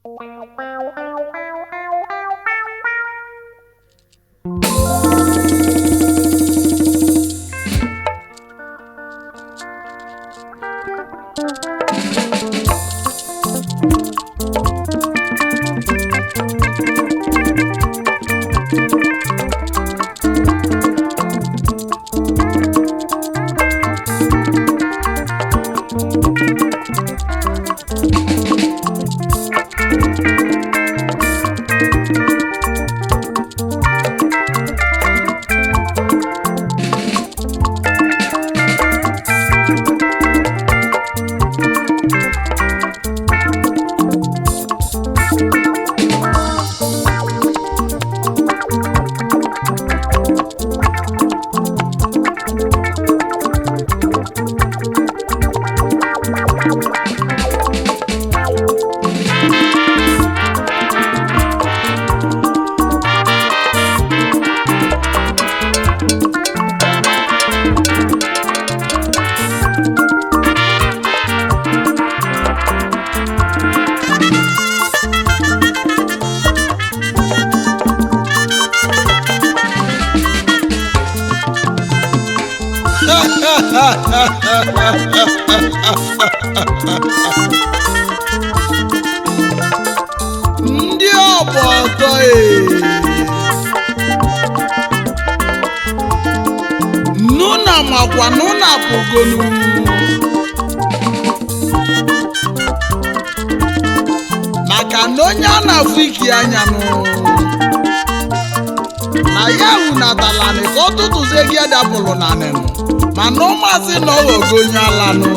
Ndị Ogboto nuna makwa nuna pugonu maka na onye a na-afụ iki anya na ya hunatala ni ka ọ tụtụzie gị adapụrụ na nenu mana ụmụazị na ọghọgonye alanụ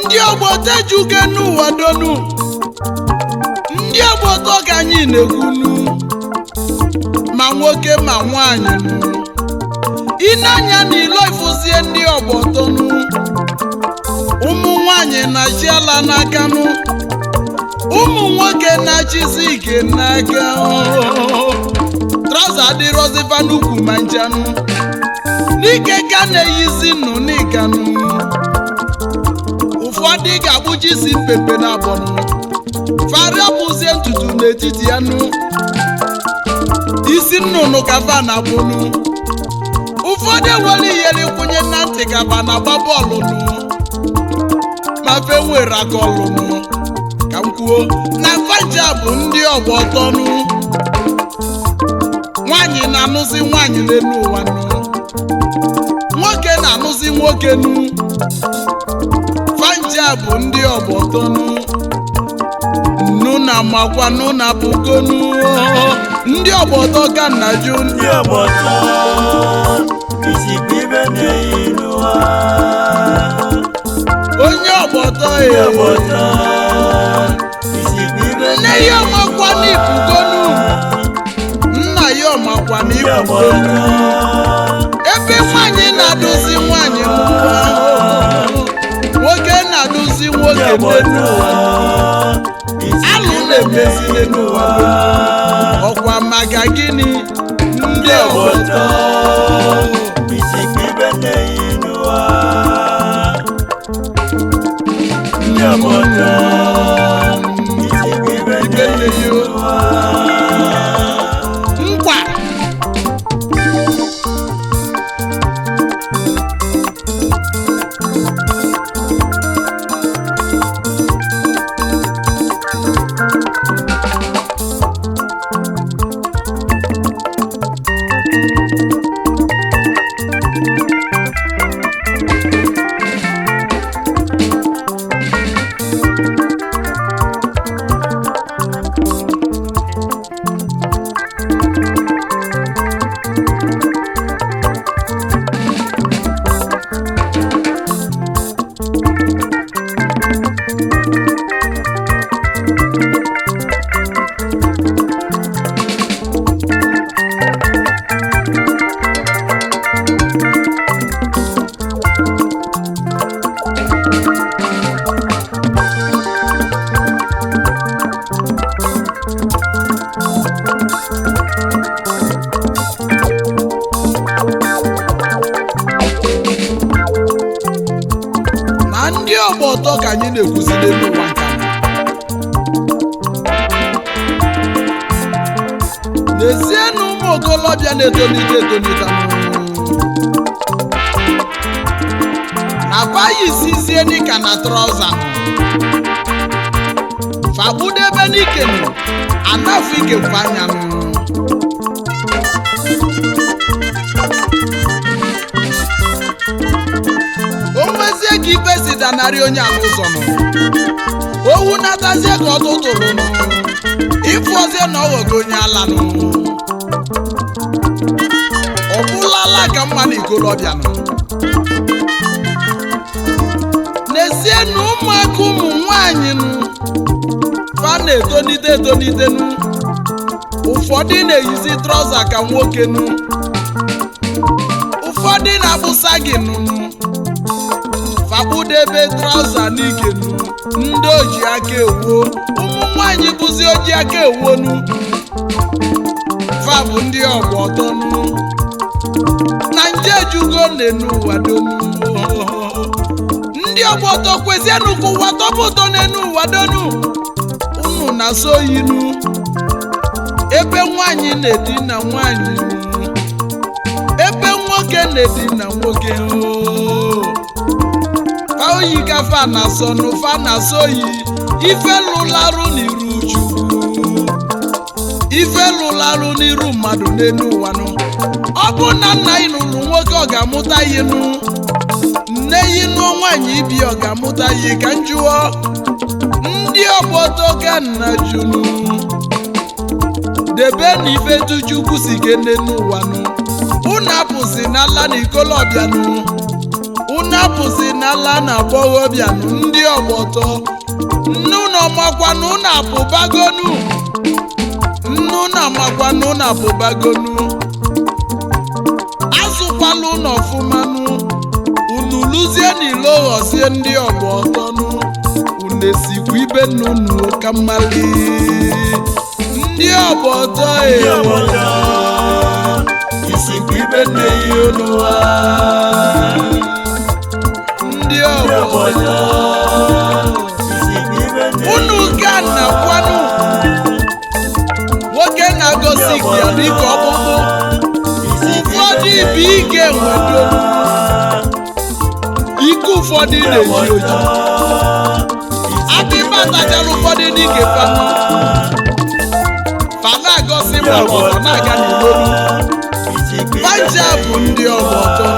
ndị Ogboto ejuge n'ụwa donu ndị Ogboto ka anyị na-ekwunu ma nwoke ma nwanyị ịnanya na ilo ifuzie ndị Ogboto ụmụ nwanyị na-achị ala n'aka ụmụ nwoke na-achịzi ike n'aka trọza adịrọziva n'ukwu ma njanụ n'ike ka na-eyizi nụ n'iganụ ụfọdụ ga-agbụji isi mpepe na abọnụ faria bụzie ntutu n'etiti ya isi nnụnụ ka va na abụnụ ụfọdụ ewere iyeri kwụnye na ntị ka va na-agba bọọlụ ma fe nwere aka ọlụnụ ka m kwuo na fanja bụ ndị Ogboto nwanyị na-anụzi nwanyị n'elu ụwa nwoke na-anụzi nwoke fanja bụ ndị Ogboto nuna makwa nuna pugonu ndị Ogboto ka nna jụ ndị Ogboto isikwa ibe na-eyi onye Ogboto nne ya ọmakwa n'ipugonu nna ya ọmakwa n'ipugonu ebe nwanyị na-adụzi nwanyị nwoke na-adụzi nwoke n'ụwa alụ na-emezi n'ụwa ọkwa maka gịnị ndị Ogboto isikwa ibe na-eyi ndị Ogboto isikwa ibe na-eyi nkwa ndị Ogboto ka anyị na-ekwuzi n'elu ụwa nka n'ezie na ụmụ okolobịa na-etonite etonite abaghị isizie dịka na trọza fakpudebe n'ike anafụ ikekwa anya o nwezie ka ibe si danarị onye ala ụzọ owu natazie ka ọtụtụrụ ịfụzie na ọghọgo onye ala ọ bụlala ka mma na ikolobịa n'ezie na ụmụaka ụmụ nwanyị fa na-etonite etonite ụfọdụ na-eyizi trọza ka nwoke ụfọdụ na-akpụsa gị fakpudebe trọza n'ike ndị oji aka ewo ụmụ nwanyị bụzi oji aka ewonu fa bụ ndị Ogboto na njejugo n'ụwa donu ndị Ogboto kwezienụ ka ụwa tọpụ ụtọ n'enu ụwa donu unu na-asọ yinu ebe nwanyị na-edina nwanyị ebe nwoke na-edina nwoke oyi gafe na-asọ n'ụfa na-asọ yi ife lụlarụ n'iru Chukwu ife lụlarụ n'iru mmadụ n'enu ụwa ọ bụ na nna yi n'ụlụ nwoke ọ ga-amụta yinu nne yi nụọ nwaanyị ibi ọ ga-amụta yi ka njụọ ndị Ogboto ka nna junu debe na ife Chukwu si gene n'ụwa unu apụzi n'ala na ikolobịa unu apụzi n'ala na agbọghọbịa ndị Ogboto nnu na ọmakwanụ unu apụbagonu nnu na ọmakwanụ unu apụbagonu azụkwala unu ọfụma unu lụzie n'ilo ghọzie ndị Ogboto unu esikwa ibe nnụnụ ka mmali ndị Ogboto isikwa ibe nne ya n'ụwa ndị Ogboto unu ga na kwanu nwoke na-agosi gị ya dịka ọkpụkpụ ụfọdụ ibe ike nwedo ike ụfọdụ na-eji oji adịbatachara ụfọdụ n'ike fana agosi ma Ogboto na-aga n'ilolu panja bụ ndị Ogboto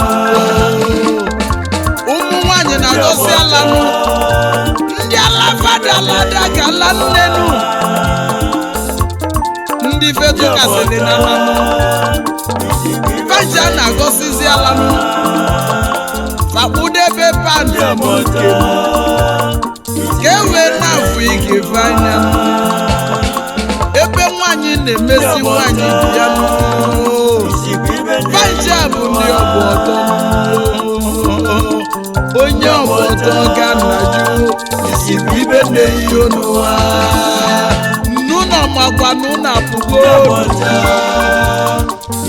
ụmụ nwanyị na-agosi alanụ ndị ala fada alada ka ala nnenu ndị fetukasịrị na alanụ panja na-agosizi alanụ fakpudebe panja nke ka e wee na-afụ ike anya ebe nwanyị na-emesi nwanyị dị ya panja bụ ndị Ogboto onye Ogboto ga na jụ isikwa ibe na-eyi n'ụwa nnu na makwanụ na apụgo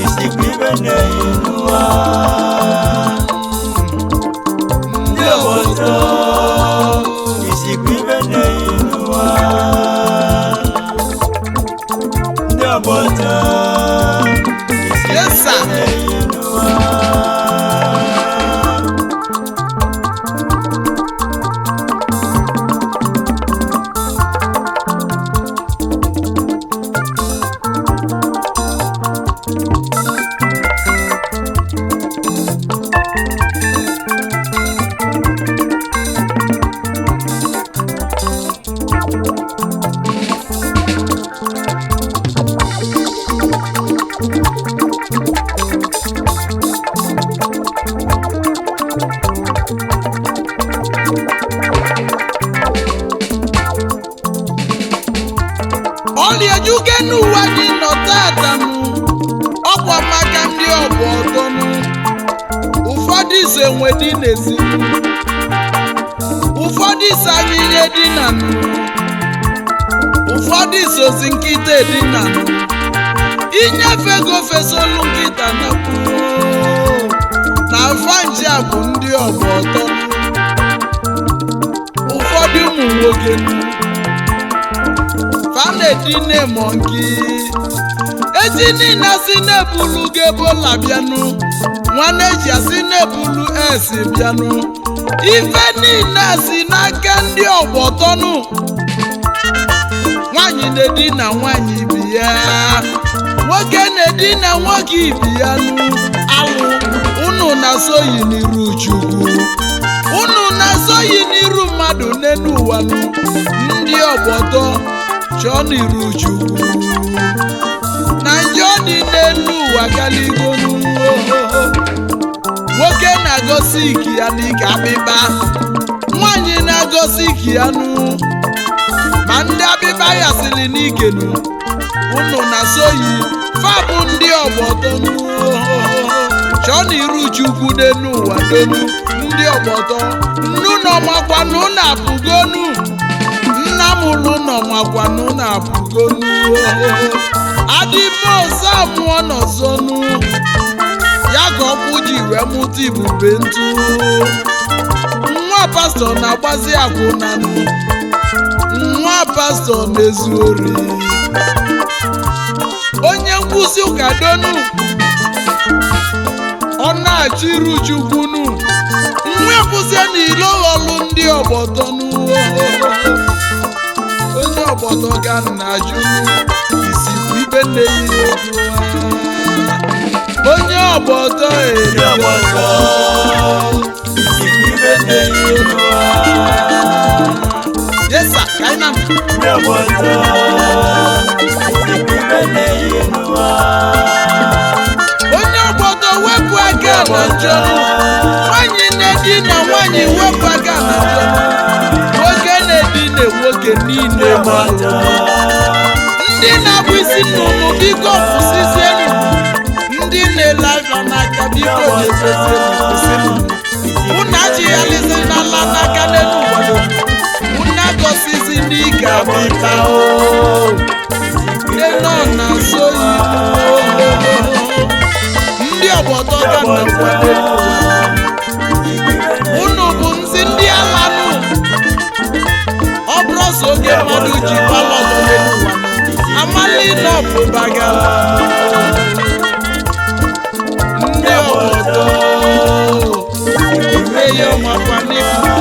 isikwa ibe na-eyi n'ụwa ndị Ogboto isikwa ibe na-eyi n'ụwa ndị Ogboto yes sir na-eyi n'ụwa ọlịejuge n'ụwa dị nọ tata ọkwa maka ndị Ogboto ụfọdụ iso enwe dị n'ezi ụfọdụ iso anyịnya dị na ụfọdụ isozi nkịta edina inyefe ego fesolu nkịta na fanja bụ ndị Ogboto nwoke fanedine monki eji niile si n'ebulu gebola bịanụ nwanne ji asi n'ebulu esi bịanụ ife niile si n'aka ndị ọgbọtọnụ nwanyị na-edina nwanyị ibi ya nwoke na-edina nwoke ibi ya nụ alụ unu na-asoyi n'iru Chukwu unu na-asoyi n'iru mmadụ n'elu ụwa nụ ndị ọgbọtọ chọọ n'iru Chukwu na njọ dị n'elu ụwa galigo nwoke na-agosi iki ya n'ike akpịkpa nwanyị na-agosi iki ya nụ ma ndị akpịkpa ya siri n'ike nụ unu na-asoyi fabụ ndị ọgbọtọ nụ chọọ n'iru Chukwu n'elu ụwa donu ndị ọgbọtọ nnu nọmakwanụ na-apụgonu nna m ụlụ nọmakwanụ na-apụgonu adịme ọzọ amụọ n'ọzọnụ ya ka ọkwụ ji wee mụta ibube ntụ nwa pastọ na-agbazi akwụnanụ nwa pastọ na-ezu ori onye nkwụsị ụka donu ọ na-achịru Chukwunu nwepụzie n'ilo ọlụ ndị ọgbọtọnụ onye ọgbọtọ ga na-ajụnụ isikwu ibe nne ya onye ọgbọtọ yesa kaina onye ọgbọtọ wepụ aka na njọ nwanyị na-edina nwanyị wepụ aka na njọ nwoke na-edina nwoke niile mmadụ ndị na-abụ isi nnụnụ biko kwụsịzienụ ndị na-ele anya n'aka biko na-efezienụ unu achịghalizi n'ala n'aka n'elu ụwa unu agọsizi ndị ike abịta nọ na soyi ndị ọgbọtọ ga na-akwado unu bụ nzi ndị alanụ ọ bụrụ ọsọ oge mmadụ ji gbalọ n'elu ụwa amali n'ọbụbagala ndị ọgbọtọ ya makwa n'ibu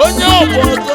onye ọgbọtọ